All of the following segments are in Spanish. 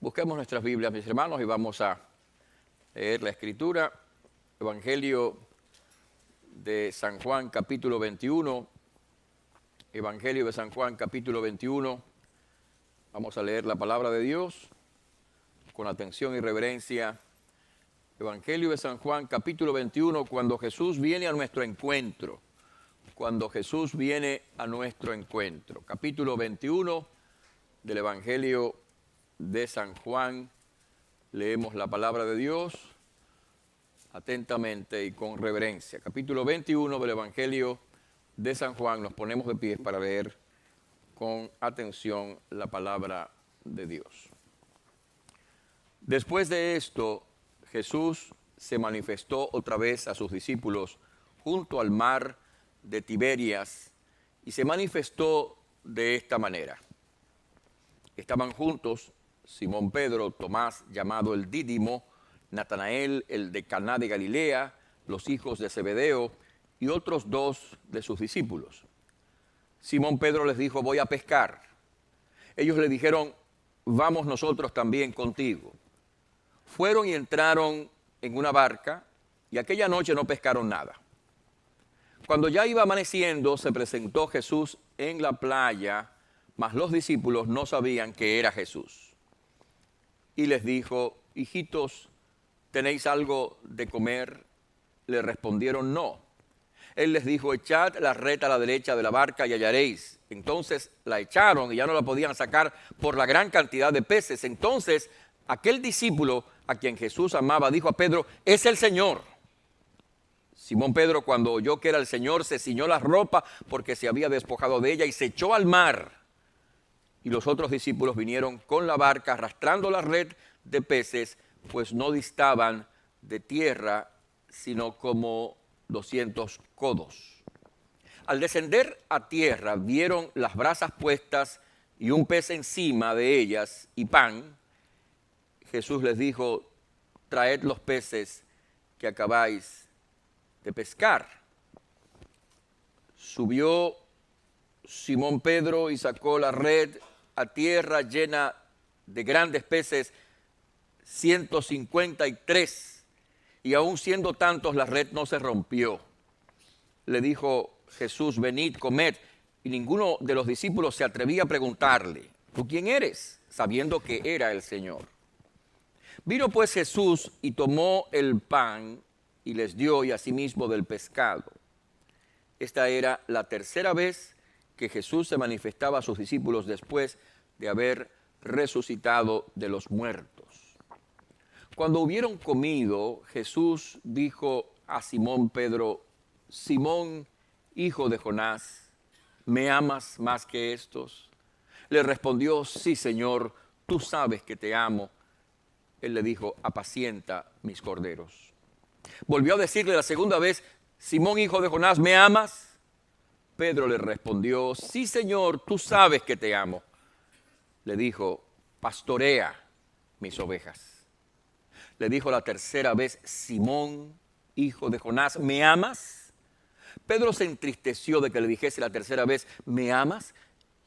Busquemos nuestras Biblias, mis hermanos, y vamos a leer la Escritura. Evangelio de San Juan, capítulo 21. Evangelio de San Juan, capítulo 21. Vamos a leer la palabra de Dios con atención y reverencia. Evangelio de San Juan, capítulo 21, cuando Jesús viene a nuestro encuentro. Cuando Jesús viene a nuestro encuentro. Capítulo 21 del Evangelio de San Juan. Leemos la palabra de Dios atentamente y con reverencia. Capítulo 21 del Evangelio de San Juan. Nos ponemos de pie para leer con atención la palabra de Dios. Después de esto, Jesús se manifestó otra vez a sus discípulos junto al mar de Tiberias y se manifestó de esta manera. Estaban juntos Simón Pedro, Tomás, llamado el Dídimo, Natanael, el de Caná de Galilea, los hijos de Zebedeo y otros dos de sus discípulos. Simón Pedro les dijo: voy a pescar. Ellos le dijeron: vamos nosotros también contigo. Fueron y entraron en una barca y aquella noche no pescaron nada. Cuando ya iba amaneciendo, se presentó Jesús en la playa, mas los discípulos no sabían que era Jesús. Y les dijo: hijitos, ¿tenéis algo de comer? Le respondieron: no. Él les dijo: echad la red a la derecha de la barca y hallaréis. Entonces la echaron y ya no la podían sacar por la gran cantidad de peces. Entonces aquel discípulo a quien Jesús amaba dijo a Pedro: es el Señor. Simón Pedro, cuando oyó que era el Señor, se ciñó la ropa porque se había despojado de ella y se echó al mar. Y los otros discípulos vinieron con la barca arrastrando la red de peces, pues no distaban de tierra, sino como 200 codos. Al descender a tierra, vieron las brasas puestas y un pez encima de ellas y pan. Jesús les dijo: traed los peces que acabáis de pescar. Subió Simón Pedro y sacó la red a tierra llena de grandes peces, 153, y aun siendo tantos la red no se rompió. Le dijo Jesús: venid, comed, y ninguno de los discípulos se atrevía a preguntarle: ¿tú quién eres?, sabiendo que era el Señor. Vino pues Jesús y tomó el pan y les dio, y asimismo del pescado. Esta era la tercera vez que Jesús se manifestaba a sus discípulos después de haber resucitado de los muertos. Cuando hubieron comido, Jesús dijo a Simón Pedro: Simón, hijo de Jonás, ¿me amas más que estos? Le respondió: sí, Señor, tú sabes que te amo. Él le dijo: apacienta mis corderos. Volvió a decirle la segunda vez: Simón, hijo de Jonás, ¿me amas? Pedro le respondió: sí, Señor, tú sabes que te amo. Le dijo: pastorea mis ovejas. Le dijo la tercera vez: Simón, hijo de Jonás, ¿me amas? Pedro se entristeció de que le dijese la tercera vez: ¿me amas?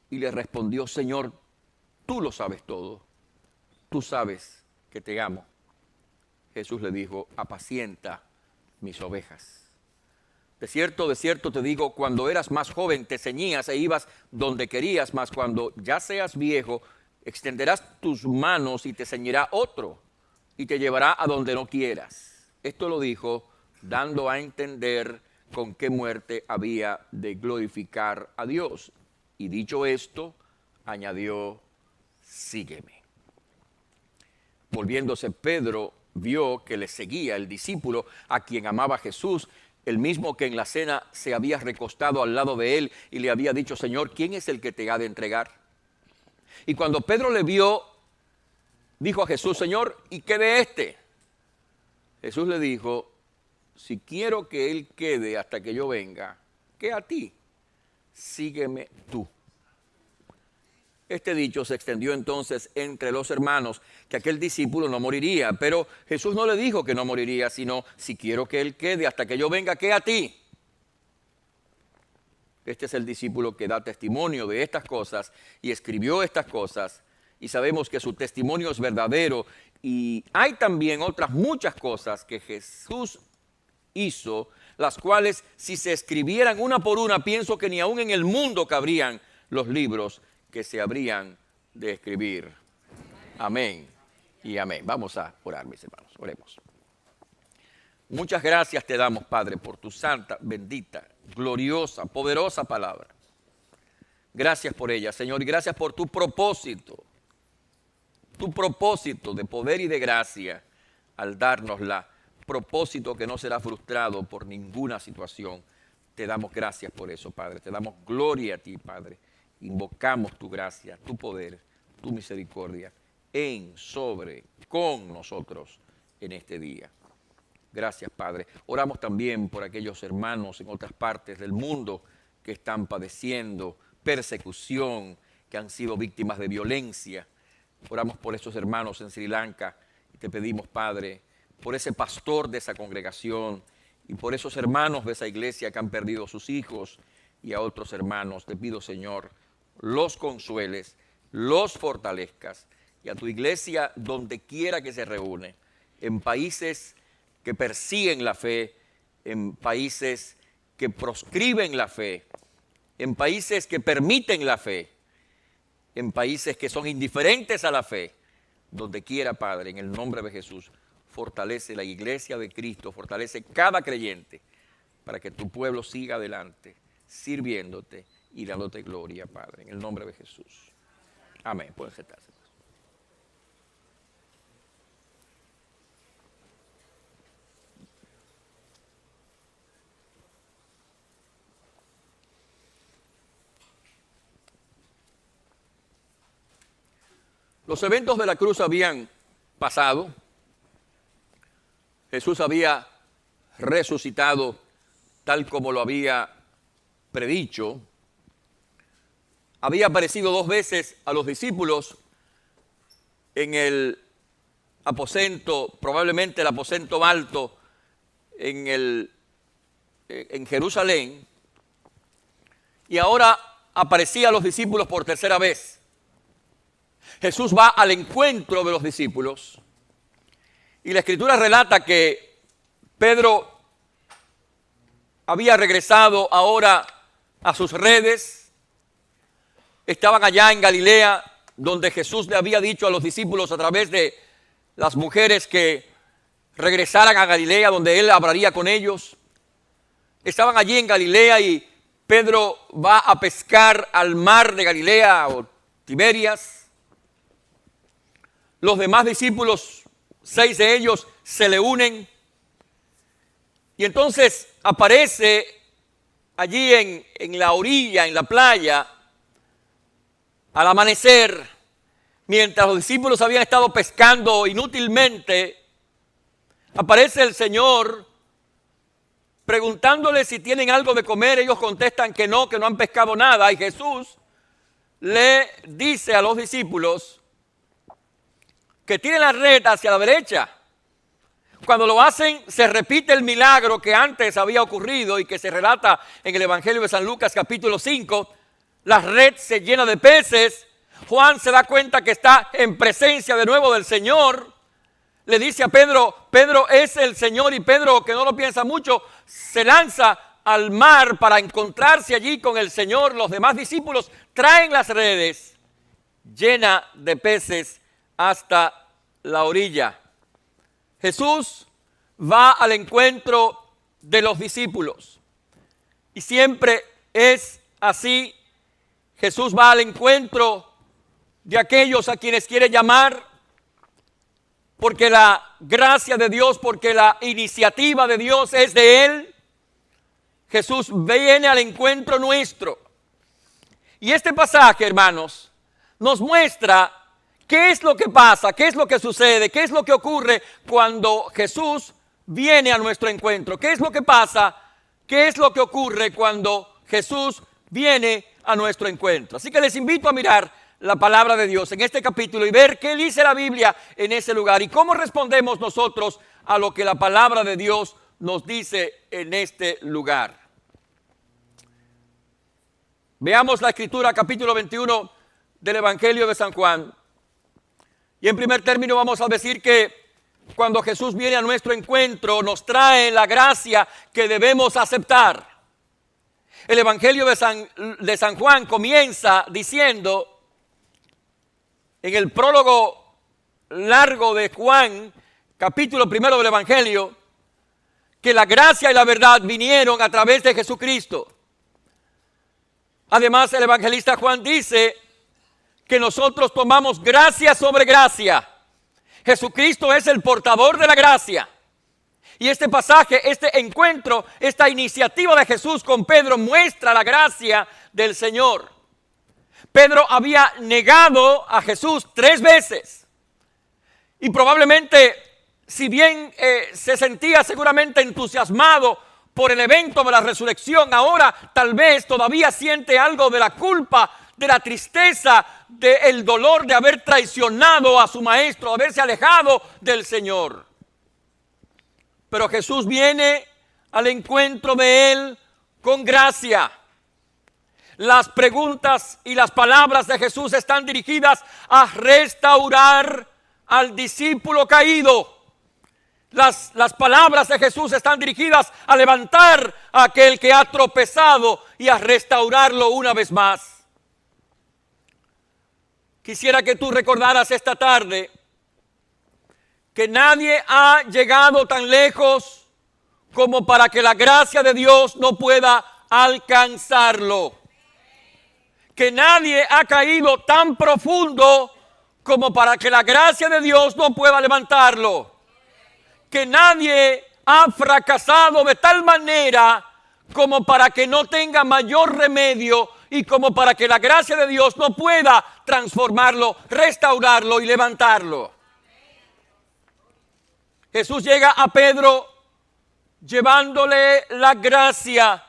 Y le respondió: Señor, tú lo sabes todo. Tú sabes que te amo. Jesús le dijo: apacienta mis ovejas. De cierto te digo, cuando eras más joven te ceñías e ibas donde querías, mas cuando ya seas viejo, extenderás tus manos y te ceñirá otro y te llevará a donde no quieras. Esto lo dijo dando a entender con qué muerte había de glorificar a Dios. Y dicho esto, añadió: sígueme. Volviéndose Pedro, vio que le seguía el discípulo a quien amaba Jesús, el mismo que en la cena se había recostado al lado de él y le había dicho: Señor, ¿quién es el que te ha de entregar? Y cuando Pedro le vio, dijo a Jesús: Señor, ¿y qué de este? Jesús le dijo: si quiero que él quede hasta que yo venga, ¿qué a ti? Sígueme tú. Este dicho se extendió entonces entre los hermanos, que aquel discípulo no moriría. Pero Jesús no le dijo que no moriría, sino: si quiero que él quede hasta que yo venga, ¿qué a ti? Este es el discípulo que da testimonio de estas cosas y escribió estas cosas, y sabemos que su testimonio es verdadero. Y hay también otras muchas cosas que Jesús hizo, las cuales si se escribieran una por una, pienso que ni aún en el mundo cabrían los libros que se habrían de escribir. Amén y amén. Vamos a orar, mis hermanos, oremos. Muchas gracias te damos, Padre, por tu santa, bendita, gloriosa, poderosa palabra. Gracias por ella, Señor, y gracias por tu propósito de poder y de gracia al dárnosla, propósito que no será frustrado por ninguna situación. Te damos gracias por eso, Padre, te damos gloria a ti, Padre. Invocamos tu gracia, tu poder, tu misericordia con nosotros en este día. Gracias, Padre. Oramos también por aquellos hermanos en otras partes del mundo que están padeciendo persecución, que han sido víctimas de violencia. Oramos por esos hermanos en Sri Lanka y te pedimos, Padre, por ese pastor de esa congregación y por esos hermanos de esa iglesia que han perdido a sus hijos y a otros hermanos. Te pido, Señor, los consueles, los fortalezcas y a tu iglesia donde quiera que se reúne, en países que persiguen la fe, en países que proscriben la fe, en países que permiten la fe, en países que son indiferentes a la fe, donde quiera, Padre, en el nombre de Jesús, fortalece la iglesia de Cristo, fortalece cada creyente para que tu pueblo siga adelante, sirviéndote y dándote gloria, Padre, en el nombre de Jesús. Amén. Pueden sentarse. Los eventos de la cruz habían pasado. Jesús había resucitado tal como lo había predicho. Había aparecido 2 veces a los discípulos en el aposento, probablemente el aposento alto en Jerusalén. Y ahora aparecía a los discípulos por 3ª vez. Jesús va al encuentro de los discípulos y la Escritura relata que Pedro había regresado ahora a sus redes. Estaban allá en Galilea, donde Jesús le había dicho a los discípulos a través de las mujeres que regresaran a Galilea, donde él hablaría con ellos. Estaban allí en Galilea y Pedro va a pescar al mar de Galilea o Tiberias. Los demás discípulos, 6 de ellos, se le unen. Y entonces aparece allí en la orilla, en la playa, al amanecer, mientras los discípulos habían estado pescando inútilmente, aparece el Señor preguntándoles si tienen algo de comer. Ellos contestan que no han pescado nada. Y Jesús le dice a los discípulos que tiren la red hacia la derecha. Cuando lo hacen, se repite el milagro que antes había ocurrido y que se relata en el Evangelio de San Lucas capítulo 5. La red se llena de peces. Juan se da cuenta que está en presencia de nuevo del Señor. Le dice a Pedro, Pedro es el Señor, y Pedro, que no lo piensa mucho, se lanza al mar para encontrarse allí con el Señor. Los demás discípulos traen las redes llenas de peces hasta la orilla. Jesús va al encuentro de los discípulos y siempre es así. Jesús va al encuentro de aquellos a quienes quiere llamar, porque la gracia de Dios, porque la iniciativa de Dios es de Él. Jesús viene al encuentro nuestro. Y este pasaje, hermanos, nos muestra qué es lo que pasa, qué es lo que sucede, qué es lo que ocurre cuando Jesús viene a nuestro encuentro. ¿Qué es lo que pasa? ¿Qué es lo que ocurre cuando Jesús viene a nuestro encuentro? Así que les invito a mirar la palabra de Dios en este capítulo y ver qué dice la Biblia en ese lugar y cómo respondemos nosotros a lo que la palabra de Dios nos dice en este lugar. Veamos la Escritura, capítulo 21 del Evangelio de San Juan. Y en primer término vamos a decir que cuando Jesús viene a nuestro encuentro nos trae la gracia que debemos aceptar. El Evangelio de San Juan comienza diciendo, en el prólogo largo de Juan, capítulo 1 del Evangelio, que la gracia y la verdad vinieron a través de Jesucristo. Además, el evangelista Juan dice que nosotros tomamos gracia sobre gracia. Jesucristo es el portador de la gracia. Y este pasaje, este encuentro, esta iniciativa de Jesús con Pedro muestra la gracia del Señor. Pedro había negado a Jesús 3 veces. Y probablemente, si bien se sentía seguramente entusiasmado por el evento de la resurrección, ahora tal vez todavía siente algo de la culpa, de la tristeza, del dolor de haber traicionado a su maestro, de haberse alejado del Señor. Pero Jesús viene al encuentro de él con gracia. Las preguntas y las palabras de Jesús están dirigidas a restaurar al discípulo caído. Las palabras de Jesús están dirigidas a levantar a aquel que ha tropezado y a restaurarlo una vez más. Quisiera que tú recordaras esta tarde que nadie ha llegado tan lejos como para que la gracia de Dios no pueda alcanzarlo. Que nadie ha caído tan profundo como para que la gracia de Dios no pueda levantarlo. Que nadie ha fracasado de tal manera como para que no tenga mayor remedio y como para que la gracia de Dios no pueda transformarlo, restaurarlo y levantarlo. Jesús llega a Pedro llevándole la gracia,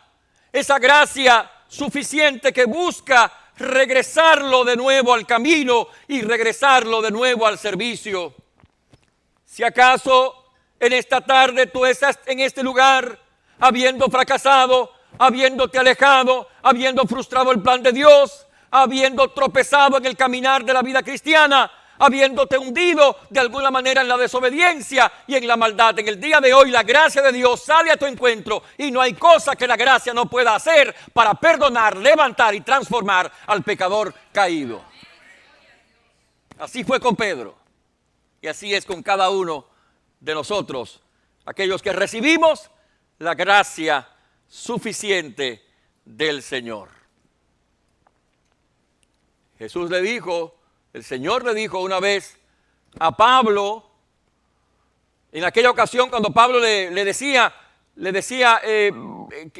esa gracia suficiente que busca regresarlo de nuevo al camino y regresarlo de nuevo al servicio. Si acaso en esta tarde tú estás en este lugar habiendo fracasado, habiéndote alejado, habiendo frustrado el plan de Dios, habiendo tropezado en el caminar de la vida cristiana, habiéndote hundido de alguna manera en la desobediencia y en la maldad. En el día de hoy la gracia de Dios sale a tu encuentro y no hay cosa que la gracia no pueda hacer para perdonar, levantar y transformar al pecador caído. Así fue con Pedro y así es con cada uno de nosotros, aquellos que recibimos la gracia suficiente del Señor. Jesús le dijo, el Señor le dijo una vez a Pablo, en aquella ocasión cuando Pablo le decía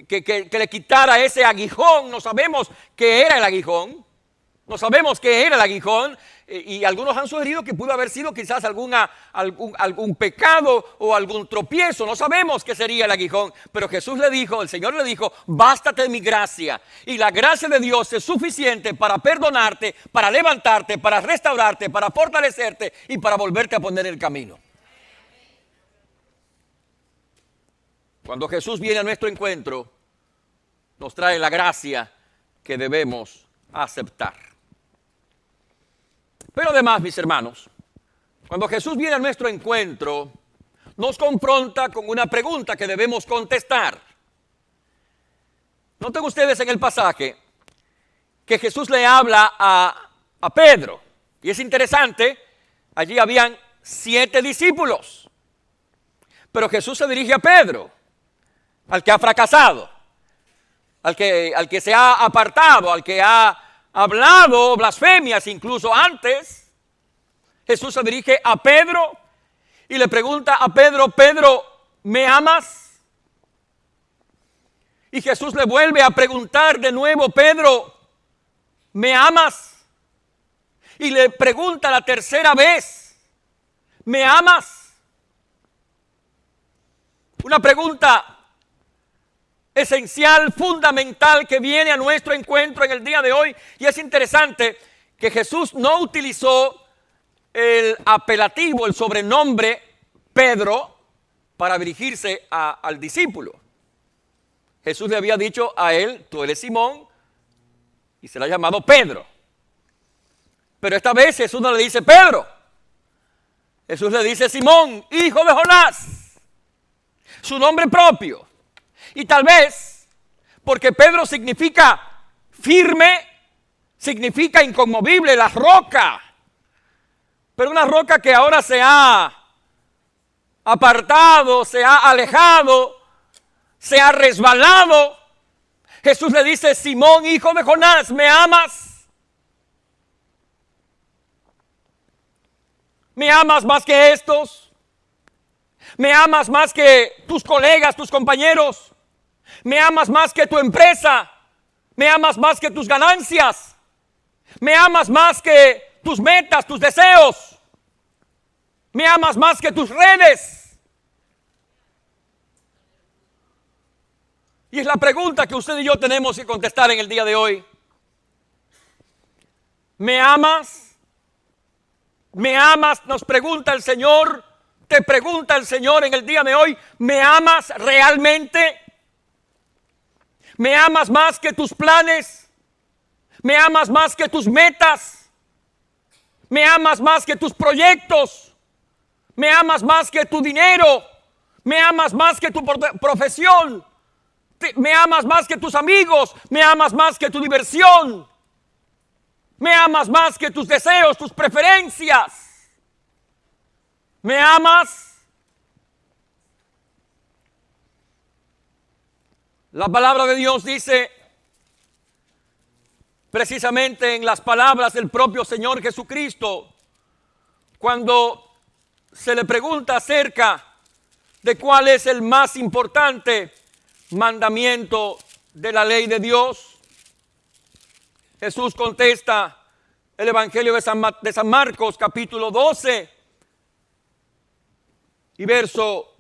que le quitara ese aguijón. No sabemos qué era el aguijón. No sabemos qué era el aguijón. Y algunos han sugerido que pudo haber sido quizás algún pecado o algún tropiezo. No sabemos qué sería el aguijón. Pero Jesús le dijo, el Señor le dijo, bástate mi gracia. Y la gracia de Dios es suficiente para perdonarte, para levantarte, para restaurarte, para fortalecerte y para volverte a poner en el camino. Cuando Jesús viene a nuestro encuentro, nos trae la gracia que debemos aceptar. Pero además, mis hermanos, cuando Jesús viene a nuestro encuentro, nos confronta con una pregunta que debemos contestar. Noten ustedes en el pasaje que Jesús le habla a Pedro. Y es interesante, allí habían 7 discípulos. Pero Jesús se dirige a Pedro, al que ha fracasado, al que se ha apartado, al que ha hablado blasfemias incluso antes. Jesús se dirige a Pedro y le pregunta a Pedro, Pedro, ¿me amas? Y Jesús le vuelve a preguntar de nuevo, Pedro, ¿me amas? Y le pregunta la tercera vez, ¿me amas? Una pregunta esencial, fundamental, que viene a nuestro encuentro en el día de hoy. Y es interesante que Jesús no utilizó el apelativo, el sobrenombre Pedro para dirigirse al discípulo. Jesús le había dicho a él, tú eres Simón, y se le ha llamado Pedro. Pero esta vez Jesús no le dice Pedro, Jesús le dice: Simón, hijo de Jonás, su nombre propio. Y tal vez, porque Pedro significa firme, significa inconmovible, la roca. Pero una roca que ahora se ha apartado, se ha alejado, se ha resbalado. Jesús le dice: Simón, hijo de Jonás, ¿me amas? ¿Me amas más que estos? ¿Me amas más que tus colegas, tus compañeros? ¿Me amas más que tu empresa? ¿Me amas más que tus ganancias? ¿Me amas más que tus metas, tus deseos? ¿Me amas más que tus redes? Y es la pregunta que usted y yo tenemos que contestar en el día de hoy. ¿Me amas? ¿Me amas? Nos pregunta el Señor. Te pregunta el Señor en el día de hoy. ¿Me amas realmente? ¿Me amas más que tus planes? ¿Me amas más que tus metas? ¿Me amas más que tus proyectos? ¿Me amas más que tu dinero? ¿Me amas más que tu profesión? ¿Me amas más que tus amigos? ¿Me amas más que tu diversión? ¿Me amas más que tus deseos, tus preferencias? ¿Me amas? La palabra de Dios dice, precisamente en las palabras del propio Señor Jesucristo, cuando se le pregunta acerca de cuál es el más importante mandamiento de la ley de Dios, Jesús contesta, el Evangelio de San Marcos, capítulo 12 y verso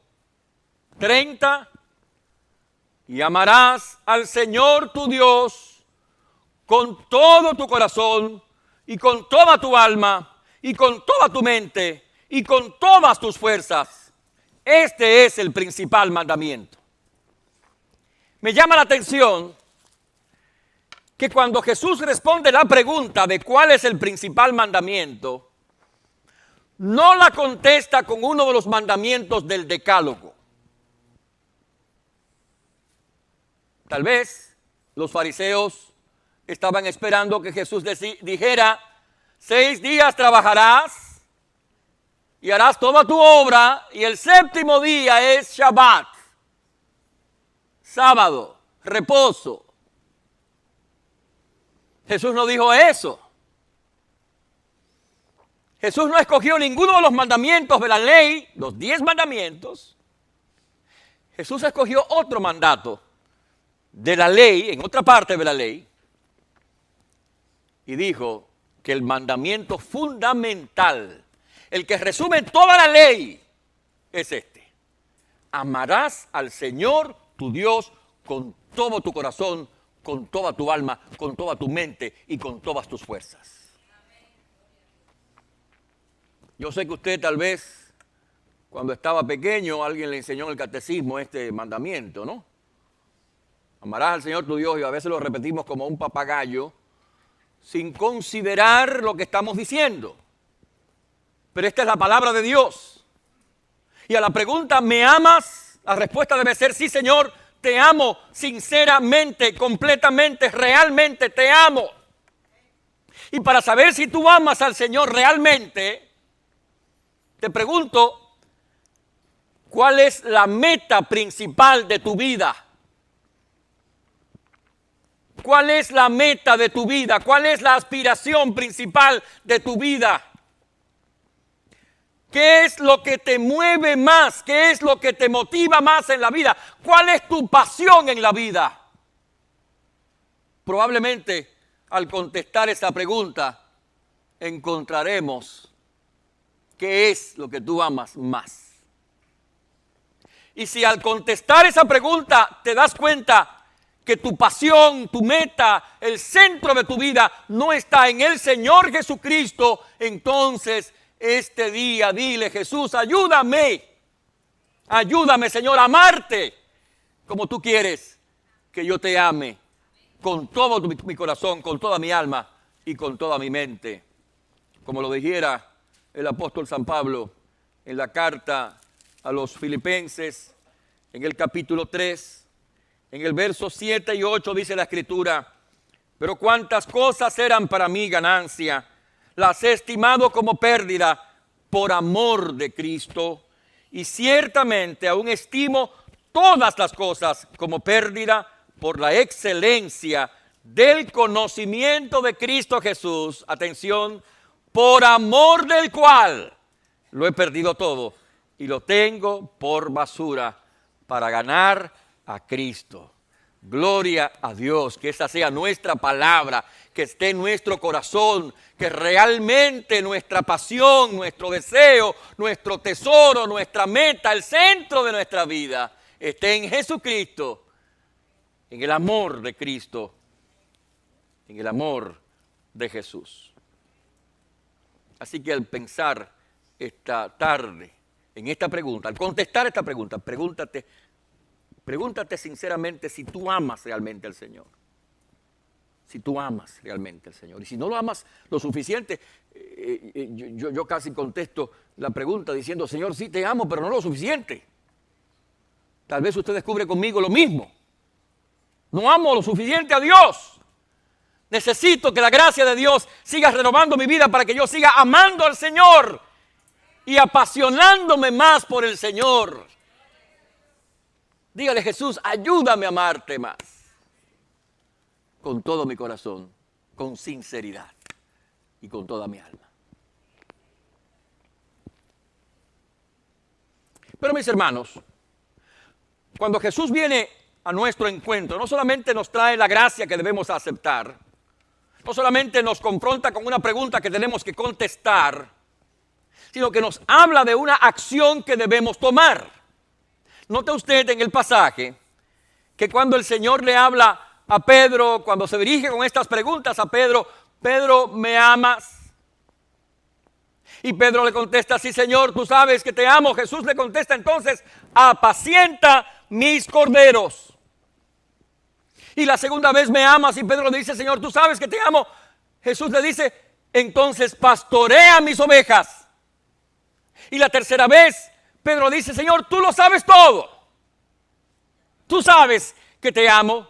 30, y amarás al Señor tu Dios con todo tu corazón y con toda tu alma y con toda tu mente y con todas tus fuerzas. Este es el principal mandamiento. Me llama la atención que cuando Jesús responde la pregunta de cuál es el principal mandamiento, no la contesta con uno de los mandamientos del Decálogo. Tal vez los fariseos estaban esperando que Jesús dijera: 6 días trabajarás y harás toda tu obra, y el 7º día es Shabbat, sábado, reposo. Jesús no dijo eso. Jesús no escogió ninguno de los mandamientos de la ley, los 10 mandamientos. Jesús escogió otro mandato de la ley, en otra parte de la ley, y dijo que el mandamiento fundamental, el que resume toda la ley, es este: amarás al Señor tu Dios con todo tu corazón, con toda tu alma, con toda tu mente y con todas tus fuerzas. Yo sé que usted tal vez, cuando estaba pequeño, alguien le enseñó en el catecismo este mandamiento, ¿no? Amarás al Señor tu Dios, y a veces lo repetimos como un papagayo, sin considerar lo que estamos diciendo. Pero esta es la palabra de Dios. Y a la pregunta, ¿me amas?, la respuesta debe ser: sí, Señor, te amo sinceramente, completamente, realmente te amo. Y para saber si tú amas al Señor realmente, te pregunto, ¿cuál es la meta principal de tu vida? ¿Cuál es la meta de tu vida? ¿Cuál es la aspiración principal de tu vida? ¿Qué es lo que te mueve más? ¿Qué es lo que te motiva más en la vida? ¿Cuál es tu pasión en la vida? Probablemente al contestar esa pregunta encontraremos qué es lo que tú amas más. Y si al contestar esa pregunta te das cuenta que tu pasión, tu meta, el centro de tu vida no está en el Señor Jesucristo, entonces este día dile: Jesús, ayúdame, Señor, a amarte como tú quieres que yo te ame, con todo mi corazón, con toda mi alma y con toda mi mente. Como lo dijera el apóstol San Pablo, en la carta a los Filipenses, en el capítulo 3, en el verso 7 y 8 dice la Escritura: pero cuantas cosas eran para mí ganancia, las he estimado como pérdida por amor de Cristo, y ciertamente aún estimo todas las cosas como pérdida por la excelencia del conocimiento de Cristo Jesús, atención, por amor del cual lo he perdido todo y lo tengo por basura para ganar a Cristo. Gloria a Dios, que esa sea nuestra palabra, que esté en nuestro corazón, que realmente nuestra pasión, nuestro deseo, nuestro tesoro, nuestra meta, el centro de nuestra vida esté en Jesucristo, en el amor de Cristo, en el amor de Jesús. Así que al pensar esta tarde en esta pregunta, al contestar esta pregunta, pregúntate sinceramente si tú amas realmente al Señor. Si tú amas realmente al Señor. Y si no lo amas lo suficiente, yo casi contesto la pregunta diciendo: Señor, sí te amo, pero no lo suficiente. Tal vez usted descubre conmigo lo mismo. No amo lo suficiente a Dios. Necesito que la gracia de Dios siga renovando mi vida para que yo siga amando al Señor y apasionándome más por el Señor. Dígale: Jesús, ayúdame a amarte más. Con todo mi corazón, con sinceridad y con toda mi alma. Pero mis hermanos, cuando Jesús viene a nuestro encuentro, no solamente nos trae la gracia que debemos aceptar, no solamente nos confronta con una pregunta que tenemos que contestar, sino que nos habla de una acción que debemos tomar. Note usted en el pasaje que cuando el Señor le habla a Pedro, cuando se dirige con estas preguntas a Pedro: Pedro, ¿me amas? Y Pedro le contesta: sí, Señor, tú sabes que te amo. Jesús le contesta entonces: apacienta mis corderos. Y la segunda vez: ¿me amas? Y Pedro le dice: Señor, tú sabes que te amo. Jesús le dice: entonces pastorea mis ovejas. Y la tercera vez Pedro dice: Señor, tú lo sabes todo. Tú sabes que te amo.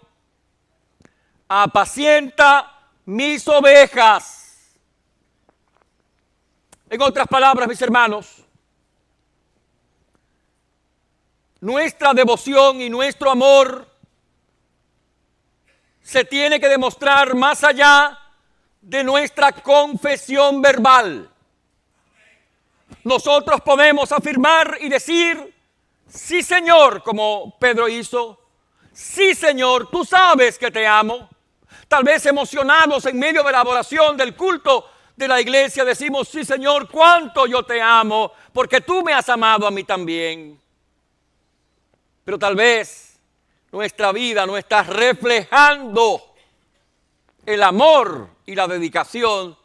Apacienta mis ovejas. En otras palabras, mis hermanos, nuestra devoción y nuestro amor se tiene que demostrar más allá de nuestra confesión verbal. Nosotros podemos afirmar y decir: sí, Señor, como Pedro hizo. Sí, Señor, tú sabes que te amo. Tal vez emocionados en medio de la adoración del culto de la iglesia decimos: sí, Señor, cuánto yo te amo, porque tú me has amado a mí también. Pero tal vez nuestra vida no está reflejando el amor y la dedicación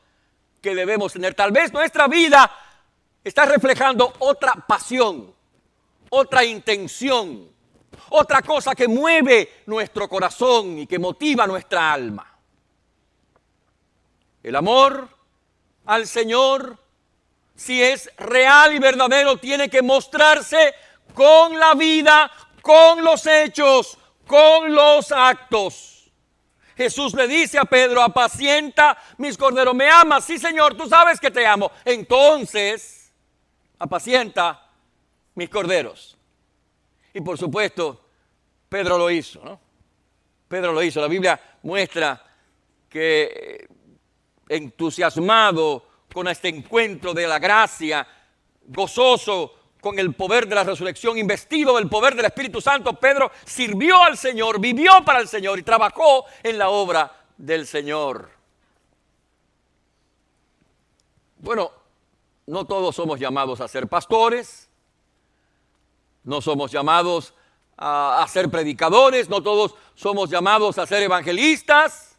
que debemos tener. Tal vez nuestra vida está reflejando otra pasión, otra intención, otra cosa que mueve nuestro corazón y que motiva nuestra alma. El amor al Señor, si es real y verdadero, tiene que mostrarse con la vida, con los hechos, con los actos. Jesús le dice a Pedro: apacienta mis corderos. ¿Me amas? Sí, Señor, tú sabes que te amo. Entonces, apacienta mis corderos. Y por supuesto, Pedro lo hizo, ¿no? Pedro lo hizo. La Biblia muestra que entusiasmado con este encuentro de la gracia, gozoso con el poder de la resurrección, investido del poder del Espíritu Santo, Pedro sirvió al Señor, vivió para el Señor y trabajó en la obra del Señor. Bueno, no todos somos llamados a ser pastores, no somos llamados a ser predicadores, no todos somos llamados a ser evangelistas,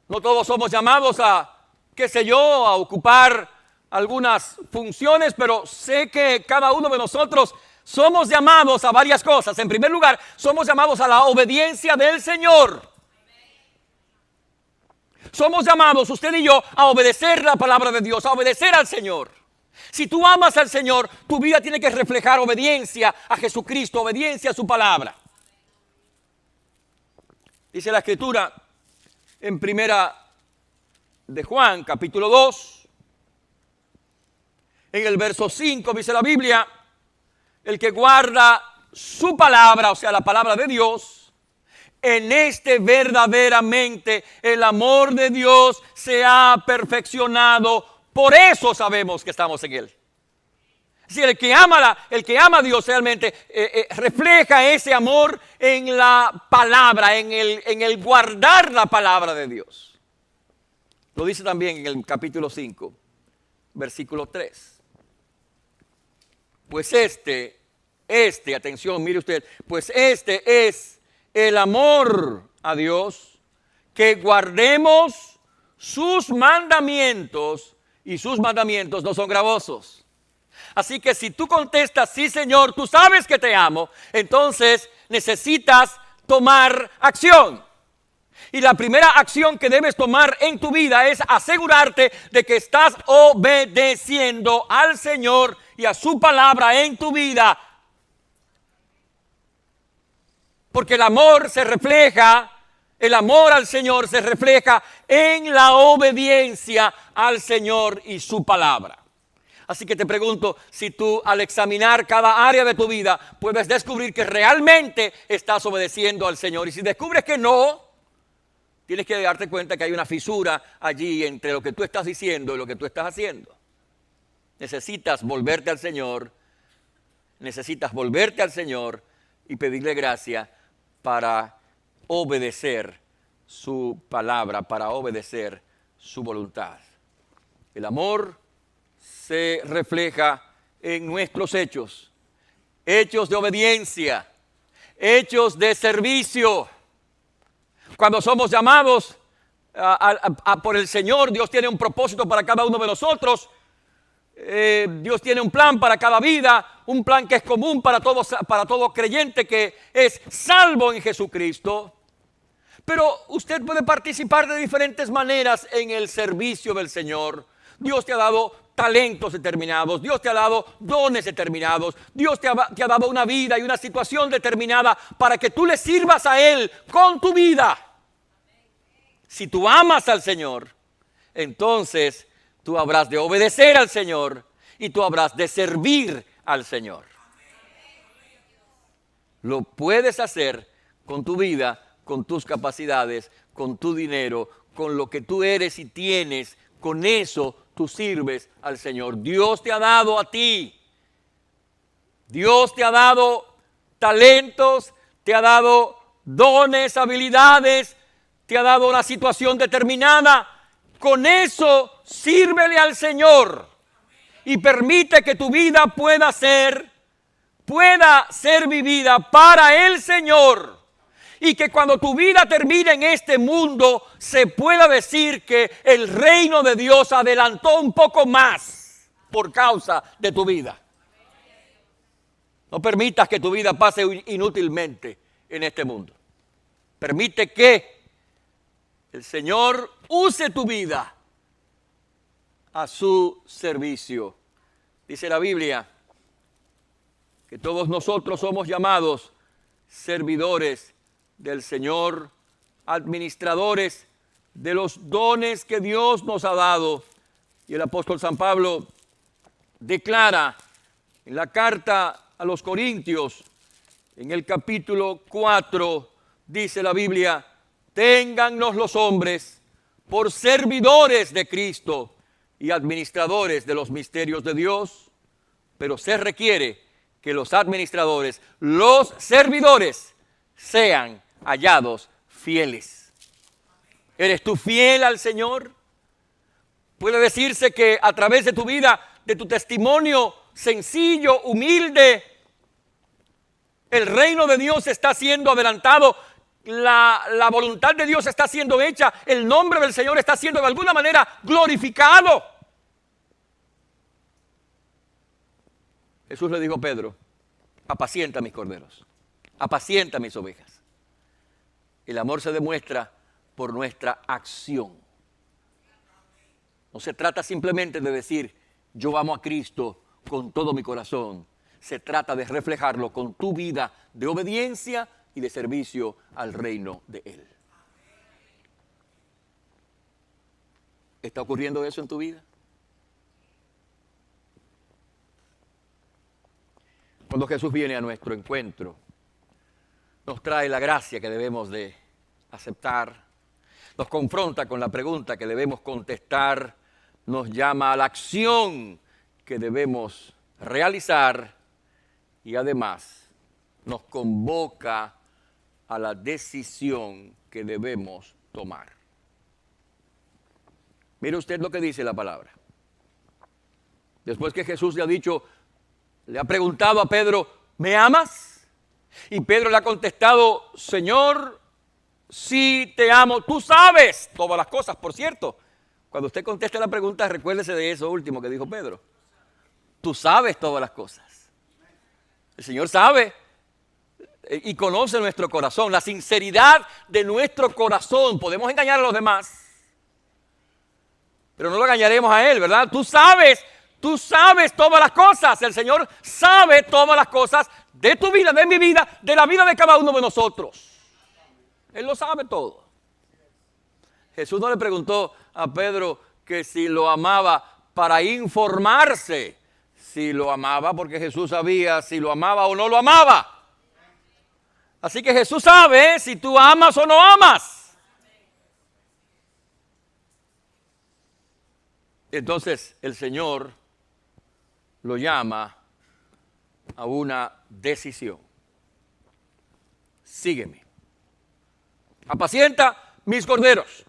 no todos somos llamados a, qué sé yo, a ocupar algunas funciones, pero sé que cada uno de nosotros somos llamados a varias cosas. En primer lugar, somos llamados a la obediencia del Señor. Somos llamados, usted y yo, a obedecer la palabra de Dios, a obedecer al Señor. Si tú amas al Señor, tu vida tiene que reflejar obediencia a Jesucristo, obediencia a su palabra. Dice la Escritura en Primera de Juan, capítulo 2, en el verso 5, dice la Biblia, el que guarda su palabra, o sea, la palabra de Dios, en este verdaderamente el amor de Dios se ha perfeccionado. Por eso sabemos que estamos en Él. Es decir, el que ama a Dios realmente refleja ese amor en la palabra, en el guardar la palabra de Dios. Lo dice también en el capítulo 5, versículo 3. Pues atención, mire usted, pues este es el amor a Dios, que guardemos sus mandamientos, y sus mandamientos no son gravosos. Así que si tú contestas, sí Señor, tú sabes que te amo, entonces necesitas tomar acción. Y la primera acción que debes tomar en tu vida es asegurarte de que estás obedeciendo al Señor y a su palabra en tu vida. Porque el amor al Señor se refleja en la obediencia al Señor y su palabra. Así que te pregunto, si tú al examinar cada área de tu vida puedes descubrir que realmente estás obedeciendo al Señor. Y si descubres que no, tienes que darte cuenta que hay una fisura allí entre lo que tú estás diciendo y lo que tú estás haciendo. Necesitas volverte al Señor y pedirle gracia para obedecer su palabra, para obedecer su voluntad. El amor se refleja en nuestros hechos de obediencia, hechos de servicio. Cuando somos llamados por el Señor, Dios tiene un propósito para cada uno de nosotros. Dios tiene un plan para cada vida, un plan que es común para todo creyente que es salvo en Jesucristo. Pero usted puede participar de diferentes maneras en el servicio del Señor. Dios te ha dado talentos determinados, Dios te ha dado dones determinados, Dios te ha dado una vida y una situación determinada para que tú le sirvas a Él con tu vida. Si tú amas al Señor, entonces tú habrás de obedecer al Señor y tú habrás de servir al Señor. Lo puedes hacer con tu vida, con tus capacidades, con tu dinero, con lo que tú eres y tienes. Con eso tú sirves al Señor. Dios te ha dado a ti. Dios te ha dado talentos, te ha dado dones, habilidades, te ha dado una situación determinada. Con eso sírvele al Señor y permite que tu vida pueda ser vivida para el Señor. Y que cuando tu vida termine en este mundo, se pueda decir que el reino de Dios adelantó un poco más por causa de tu vida. No permitas que tu vida pase inútilmente en este mundo. Permite que el Señor use tu vida a su servicio. Dice la Biblia que todos nosotros somos llamados servidores del Señor, administradores de los dones que Dios nos ha dado. Y el apóstol San Pablo declara en la carta a los Corintios, en el capítulo 4, dice la Biblia: téngannos los hombres por servidores de Cristo y administradores de los misterios de Dios, pero se requiere que los administradores, los servidores, sean hallados fieles. ¿Eres tú fiel al Señor? Puede decirse que a través de tu vida, de tu testimonio sencillo, humilde, el reino de Dios está siendo adelantado, la voluntad de Dios está siendo hecha, el nombre del Señor está siendo de alguna manera glorificado. Jesús le dijo a Pedro: apacienta mis corderos, apacienta mis ovejas. El amor se demuestra por nuestra acción. No se trata simplemente de decir yo amo a Cristo con todo mi corazón. Se trata de reflejarlo con tu vida de obediencia y de servicio al reino de Él. ¿Está ocurriendo eso en tu vida? Cuando Jesús viene a nuestro encuentro, nos trae la gracia que debemos de aceptar, nos confronta con la pregunta que debemos contestar, nos llama a la acción que debemos realizar y además nos convoca a la decisión que debemos tomar. Mire usted lo que dice la palabra. Después que Jesús le ha preguntado a Pedro, ¿me amas? Y Pedro le ha contestado, Señor, sí te amo. Tú sabes todas las cosas. Por cierto, cuando usted conteste la pregunta, recuérdese de eso último que dijo Pedro. Tú sabes todas las cosas. El Señor sabe y conoce nuestro corazón, la sinceridad de nuestro corazón. Podemos engañar a los demás, pero no lo engañaremos a Él, ¿verdad? Tú sabes todas las cosas. El Señor sabe todas las cosas de tu vida, de mi vida, de la vida de cada uno de nosotros. Él lo sabe todo. Jesús no le preguntó a Pedro que si lo amaba para informarse si lo amaba, porque Jesús sabía si lo amaba o no lo amaba. Así que Jesús sabe si tú amas o no amas. Entonces el Señor lo llama a una decisión. Sígueme. Apacienta mis corderos.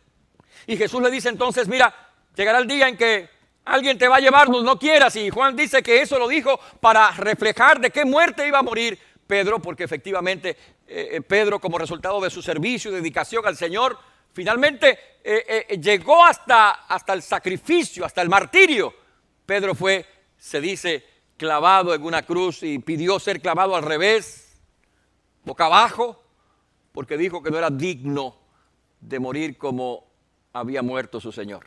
Y Jesús le dice entonces, mira, llegará el día en que alguien te va a llevar donde no quieras. Y Juan dice que eso lo dijo para reflejar de qué muerte iba a morir Pedro, porque efectivamente Pedro, como resultado de su servicio y dedicación al Señor, finalmente llegó hasta el sacrificio, hasta el martirio. Pedro fue, se dice, clavado en una cruz y pidió ser clavado al revés, boca abajo, porque dijo que no era digno de morir como había muerto su Señor.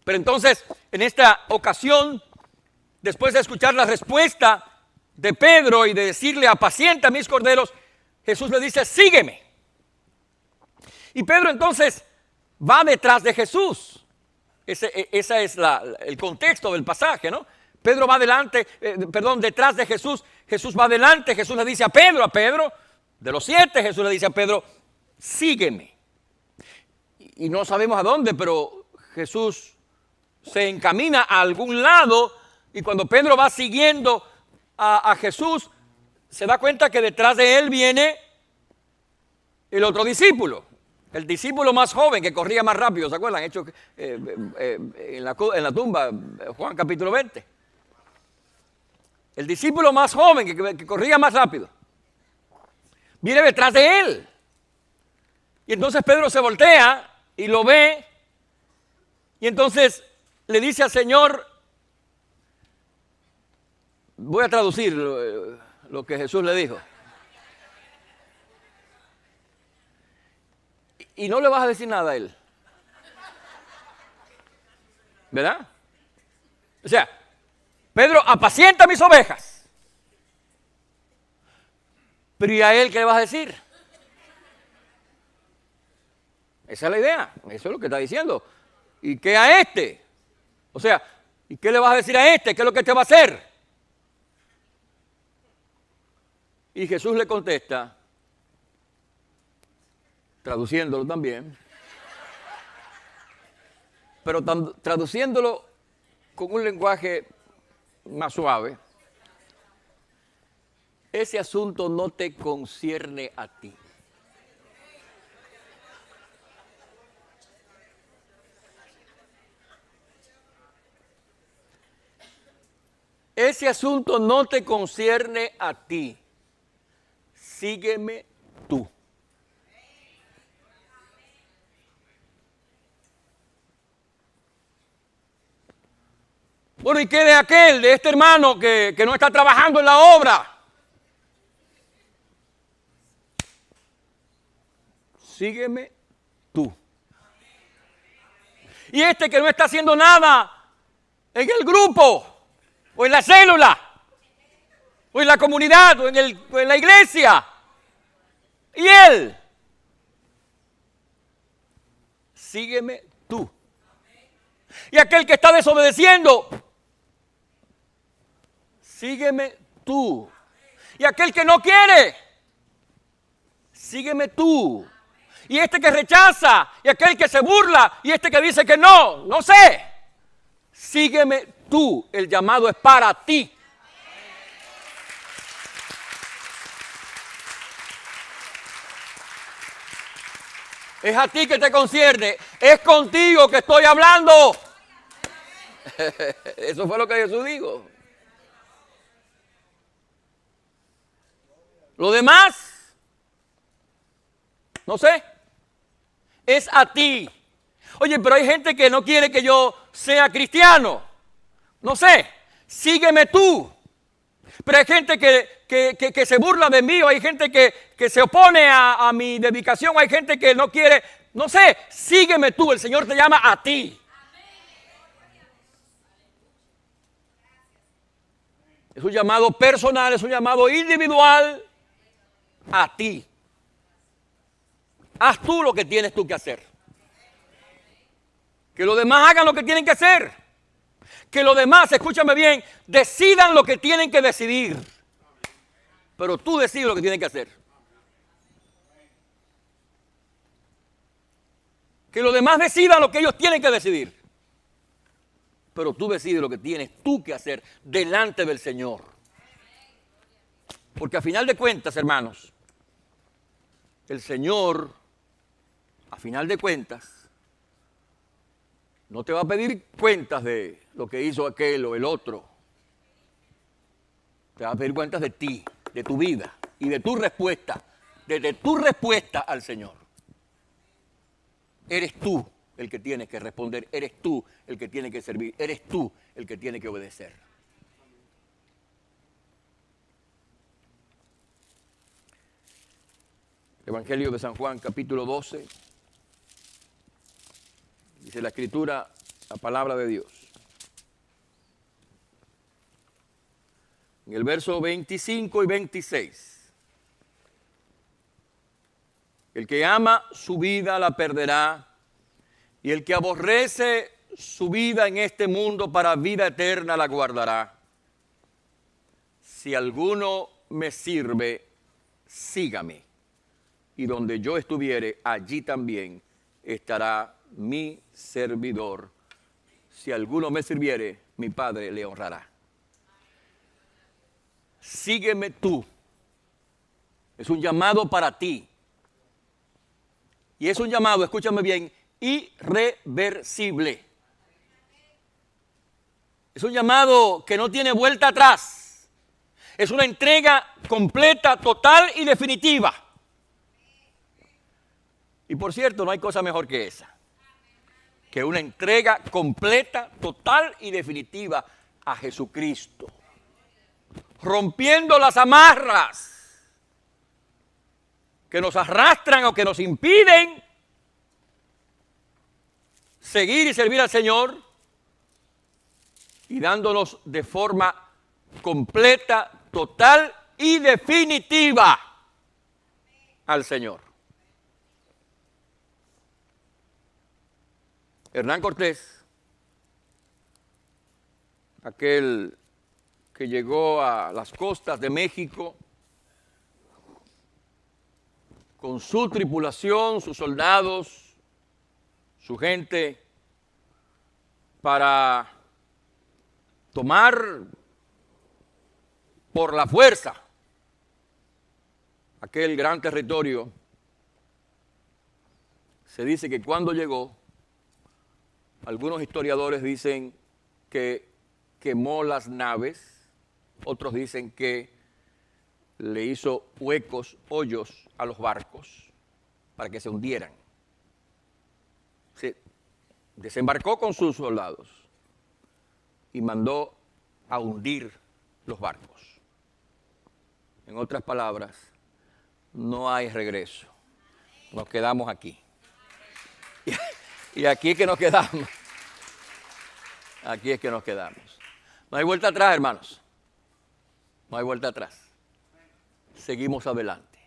Pero entonces, en esta ocasión, después de escuchar la respuesta de Pedro y de decirle, apacienta mis corderos, Jesús le dice, sígueme. Y Pedro entonces va detrás de Jesús. Ese es el contexto del pasaje, ¿no? Pedro va detrás de Jesús. Jesús va adelante. Jesús le dice a Pedro, de los 7, Jesús le dice a Pedro, sígueme. Y no sabemos a dónde, pero Jesús se encamina a algún lado, y cuando Pedro va siguiendo a Jesús, se da cuenta que detrás de él viene el otro discípulo, el discípulo más joven que corría más rápido. ¿Se acuerdan? Hecho en la tumba, Juan capítulo 20. El discípulo más joven que corría más rápido viene detrás de él. Y entonces Pedro se voltea y lo ve, y entonces le dice al Señor, voy a traducir lo que Jesús le dijo. Y no le vas a decir nada a él, ¿verdad? O sea, Pedro, apacienta mis ovejas. Pero ¿y a él qué le vas a decir? Esa es la idea, eso es lo que está diciendo. ¿Y qué a este? O sea, ¿y qué le vas a decir a este? ¿Qué es lo que te va a hacer? Y Jesús le contesta, traduciéndolo también, pero traduciéndolo con un lenguaje más suave. Ese asunto no te concierne a ti. Ese asunto no te concierne a ti. Sígueme tú. Bueno, ¿y qué de aquel, de este hermano que no está trabajando en la obra? Sígueme tú. Y este que no está haciendo nada en el grupo, o en la célula, o en la comunidad, o en la iglesia. Y él, sígueme tú. Y aquel que está desobedeciendo, sígueme tú. Y aquel que no quiere, sígueme tú. Y este que rechaza, y aquel que se burla, y este que dice que no sé, sígueme tú. El llamado es para ti. Es a ti que te concierne. Es contigo que estoy hablando. Eso fue lo que Jesús dijo. Lo demás, no sé, es a ti. Oye, pero hay gente que no quiere que yo sea cristiano. No sé, sígueme tú. Pero hay gente que se burla de mí, o hay gente que se opone a mi dedicación, hay gente que no quiere, no sé, sígueme tú, el Señor te llama a ti. Es un llamado personal, es un llamado individual a ti. Haz tú lo que tienes tú que hacer. Que los demás hagan lo que tienen que hacer. Que los demás, escúchame bien, decidan lo que tienen que decidir. Pero tú decides lo que tienen que hacer. Que los demás decidan lo que ellos tienen que decidir. Pero tú decides lo que tienes tú que hacer delante del Señor. Porque a final de cuentas, hermanos, el Señor, a final de cuentas, no te va a pedir cuentas de lo que hizo aquel o el otro. Te va a pedir cuentas de ti, de tu vida y de tu respuesta, desde tu respuesta al Señor. Eres tú el que tienes que responder, eres tú el que tiene que servir, eres tú el que tiene que obedecer. Evangelio de San Juan, capítulo 12. Dice la Escritura, la palabra de Dios. En el verso 25 y 26. El que ama su vida la perderá, y el que aborrece su vida en este mundo para vida eterna la guardará. Si alguno me sirve, sígame, y donde yo estuviere, allí también estará mi servidor. Si alguno me sirviere, mi Padre le honrará. Sígueme tú. Es un llamado para ti. Y es un llamado, escúchame bien, irreversible. Es un llamado que no tiene vuelta atrás. Es una entrega completa, total y definitiva. Y por cierto, no hay cosa mejor que esa. Que una entrega completa, total y definitiva a Jesucristo. Rompiendo las amarras que nos arrastran o que nos impiden seguir y servir al Señor, y dándonos de forma completa, total y definitiva al Señor. Hernán Cortés, aquel que llegó a las costas de México con su tripulación, sus soldados, su gente, para tomar por la fuerza aquel gran territorio. Se dice que cuando llegó, algunos historiadores dicen que quemó las naves, otros dicen que le hizo huecos, hoyos a los barcos para que se hundieran. Se desembarcó con sus soldados y mandó a hundir los barcos. En otras palabras, no hay regreso. Nos quedamos aquí. Y aquí es que nos quedamos. Aquí es que nos quedamos. No hay vuelta atrás, hermanos. No hay vuelta atrás. Seguimos adelante.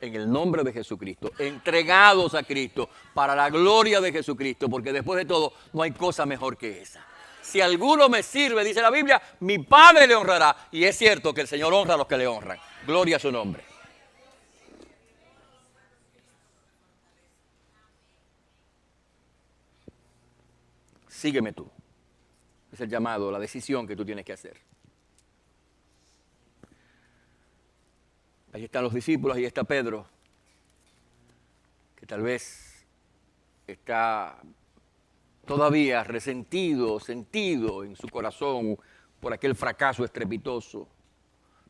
En el nombre de Jesucristo. Entregados a Cristo. Para la gloria de Jesucristo. Porque después de todo, no hay cosa mejor que esa. Si alguno me sirve, dice la Biblia, mi Padre le honrará. Y es cierto que el Señor honra a los que le honran. Gloria a su nombre. Sígueme tú. Es el llamado, la decisión que tú tienes que hacer. Ahí están los discípulos, ahí está Pedro, que tal vez está todavía resentido, sentido en su corazón por aquel fracaso estrepitoso.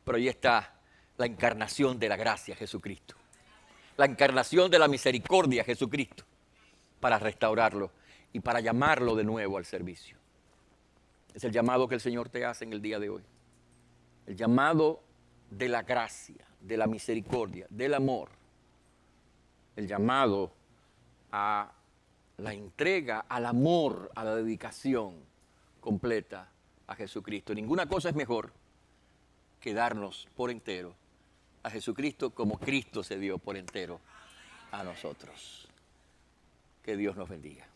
Pero ahí está la encarnación de la gracia, Jesucristo. La encarnación de la misericordia, Jesucristo, para restaurarlo y para llamarlo de nuevo al servicio. Es el llamado que el Señor te hace en el día de hoy. El llamado de la gracia, de la misericordia, del amor. El llamado a la entrega, al amor, a la dedicación completa a Jesucristo. Ninguna cosa es mejor que darnos por entero a Jesucristo como Cristo se dio por entero a nosotros. Que Dios nos bendiga.